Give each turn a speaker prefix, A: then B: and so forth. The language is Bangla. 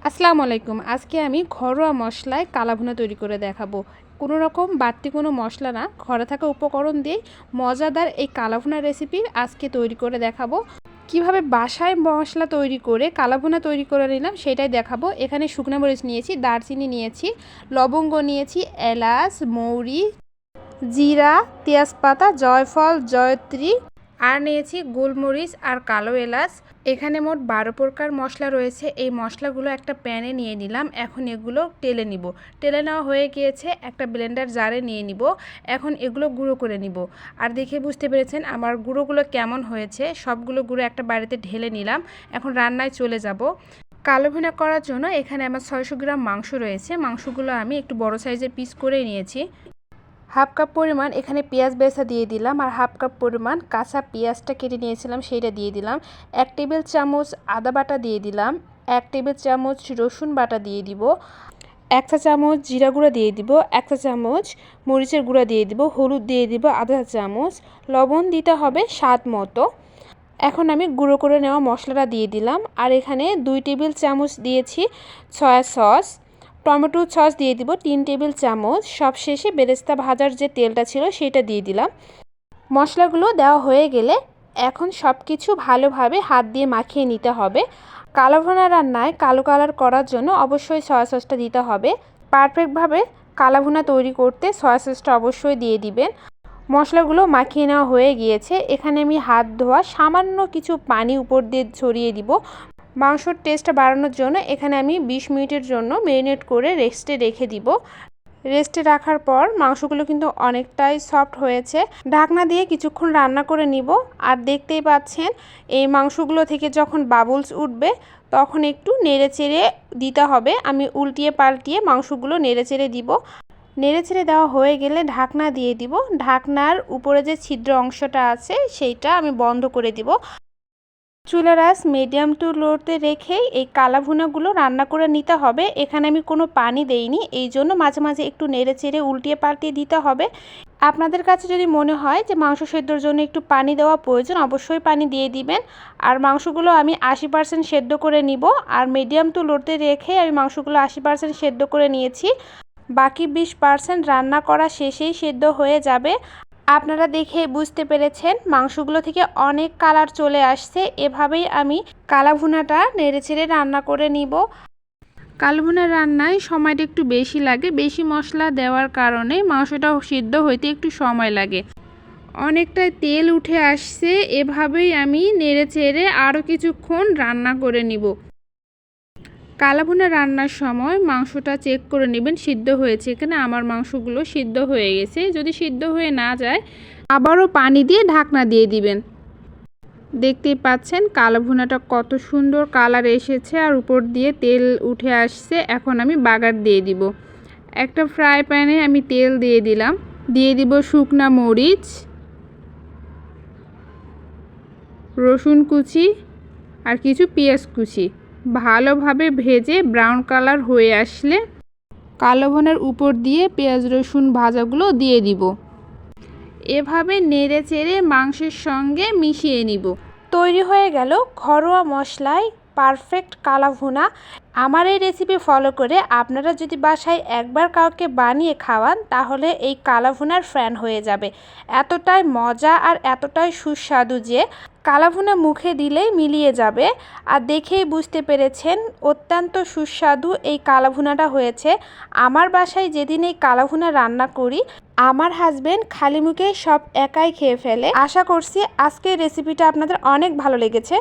A: আসসালামু আলাইকুম। আজকে আমি ঘরোয়া মশলায় কালাভুনা তৈরি করে দেখাবো। কোনো রকম বাড়তি কোনো মশলা না, ঘরে থাকা উপকরণ দিয়েই মজাদার এই কালাভুনা রেসিপি আজকে তৈরি করে দেখাবো। কিভাবে বাসায় মশলা তৈরি করে কালাভুনা তৈরি করে নিলাম সেটাই দেখাবো। এখানে শুকনো মরিচ নিয়েছি, দারচিনি নিয়েছি, লবঙ্গ নিয়েছি, এলাচ, মৌরি, জিরা, তেজপাতা, জয়ফল, জয়ত্রী আর নিয়েছি গোলমরিচ আর কালো এলাচ। এখানে মোট 12 প্রকার মশলা রয়েছে। এই মশলাগুলো একটা প্যানে নিয়ে নিলাম। এখন এগুলো টেলে নিব। টেলে নেওয়া হয়ে গিয়েছে, একটা ব্লেন্ডার জারে নিয়ে নিব। এখন এগুলো গুঁড়ো করে নিব। আর দেখে বুঝতে পেরেছেন আমার গুঁড়োগুলো কেমন হয়েছে। সবগুলো গুঁড়ো একটা বাড়িতে ঢেলে নিলাম। এখন রান্নায় চলে যাব। কালো ভুনা করার জন্য এখানে আমার 600 গ্রাম মাংস রয়েছে। মাংসগুলো আমি একটু বড় সাইজের পিস করে নিয়েছি। হাফ কাপ পরিমাণ এখানে পেঁয়াজ বেরেস্তা দিয়ে দিলাম, আর হাফ কাপ পরিমাণ কাঁচা পেঁয়াজটা কেটে নিয়েছিলাম সেইটা দিয়ে দিলাম। 1 টেবিল চামচ আদা বাটা দিয়ে দিলাম, 1 টেবিল চামচ রসুন বাটা দিয়ে দিব, 1 চা চামচ জিরা গুঁড়া দিয়ে দিব, 1 চা চামচ মরিচের গুঁড়া দিয়ে দিব, হলুদ দিয়ে দিব আধা চা চামচ, লবণ দিতে হবে স্বাদ মতো। এখন আমি গুঁড়ো করে নেওয়া মশলাটা দিয়ে দিলাম। আর এখানে 2 টেবিল চামচ দিয়েছি সয়া সস, টমেটো সস দিয়ে দিব 3 টেবিল চামচ। সবশেষে বেরেস্তা ভাজার যে তেলটা ছিল সেটা দিয়ে দিলাম। মশলাগুলো দেওয়া হয়ে গেলে এখন সব কিছু ভালোভাবে হাত দিয়ে মাখিয়ে নিতে হবে। কালো ভুনা রান্নায় কালো কালার করার জন্য অবশ্যই সয়া সসটা দিতে হবে। পারফেক্টভাবে কালো ভুনা তৈরি করতে সয়া সসটা অবশ্যই দিয়ে দিবেন। মশলাগুলো মাখিয়ে নেওয়া হয়ে গিয়েছে। এখানে আমি হাত ধোয়া সামান্য কিছু পানি উপর দিয়ে ছড়িয়ে দিব। মাংসর টেস্টটা বাড়ানোর জন্য এখানে আমি 20 মিনিটের জন্য ম্যারিনেট করে রেস্টে রেখে দিব। রেস্টে রাখার পর মাংসগুলো কিন্তু অনেকটাই সফট হয়েছে। ঢাকনা দিয়ে কিছুক্ষণ রান্না করে নিব। আর দেখতেই পাচ্ছেন এই মাংসগুলো থেকে যখন বাবলস উঠবে তখন একটু নেড়েচেড়ে দিতে হবে। আমি উল্টিয়ে পাল্টিয়ে মাংসগুলো নেড়েচেড়ে দিব। নেড়েচেড়ে দেওয়া হয়ে গেলে ঢাকনা দিয়ে দিব। ঢাকনার উপরে যে ছিদ্র অংশটা আছে সেইটা আমি বন্ধ করে দিব। চুলার আঁচ মিডিয়াম টু লোতে রেখেই এই কালা ভুনাগুলো রান্না করে নিতে হবে। এখানে আমি কোনো পানি দেইনি, এই জন্য মাঝে মাঝে একটু নেড়েচেড়ে উল্টিয়ে পাল্টিয়ে দিতে হবে। আপনাদের কাছে যদি মনে হয় যে মাংস সেদ্ধর জন্য একটু পানি দেওয়া প্রয়োজন, অবশ্যই পানি দিয়ে দিবেন। আর মাংসগুলো আমি 80% সেদ্ধ করে নিব। আর মিডিয়াম টু লোতে রেখে আমি মাংসগুলো 80% সেদ্ধ করে নিয়েছি। বাকি 20% রান্না করা শেষেই সেদ্ধ হয়ে যাবে। আপনারা দেখে বুঝতে পেরেছেন মাংসগুলো থেকে অনেক কালার চলে আসছে। এভাবেই আমি কালা ভুনাটা নেড়েচেড়ে রান্না করে নিব। কালো ভুনা রান্নায় সময়টা একটু বেশি লাগে, বেশি মশলা দেওয়ার কারণে মাংসটা সিদ্ধ হইতে একটু সময় লাগে। অনেকটাই তেল উঠে আসছে। এভাবেই আমি নেড়েচেড়ে আরও কিছুক্ষণ রান্না করে নিব। কালা ভুনা রান্নার সময় মাংসটা চেক করে নেবেন সিদ্ধ হয়েছে। এখানে আমার মাংসগুলো সিদ্ধ হয়ে গেছে। যদি সিদ্ধ হয়ে না যায় আবারও পানি দিয়ে ঢাকনা দিয়ে দিবেন। দেখতেই পাচ্ছেন কালো ভুনাটা কত সুন্দর কালার এসেছে আর উপর দিয়ে তেল উঠে আসছে। এখন আমি বাগার দিয়ে দিব। একটা ফ্রাই প্যানে আমি তেল দিয়ে দিলাম। দিয়ে দিব শুকনা মরিচ, রসুন কুচি আর কিছু পেঁয়াজ কুচি। ভালোভাবে ভেজে ব্রাউন কালার হয়ে আসলে কালো ভুনার উপর দিয়ে পেঁয়াজ রসুন ভাজাগুলো দিয়ে দিব। এভাবে নেড়ে চেড়ে মাংসের সঙ্গে মিশিয়ে নিব। তৈরি হয়ে গেল ঘরোয়া মশলায় পারফেক্ট কালা ভুনা। আমার এই রেসিপি ফলো করে আপনারা যদি বাসায় একবার কাউকে বানিয়ে খাওয়ান তাহলে এই কালা ভুনার ফ্যান হয়ে যাবে। এতটাই মজা আর এতটাই সুস্বাদু যে কালা ভুনা মুখে দিলেই মিলিয়ে যাবে। আর দেখেই বুঝতে পেরেছেন অত্যন্ত সুস্বাদু এই কালা ভুনাটা হয়েছে। আমার বাসায় যেদিন এই কালা ভুনা রান্না করি আমার হাজবেন্ড খালি মুখে সব একাই খেয়ে ফেলে। আশা করছি আজকের রেসিপিটা আপনাদের অনেক ভালো লেগেছে।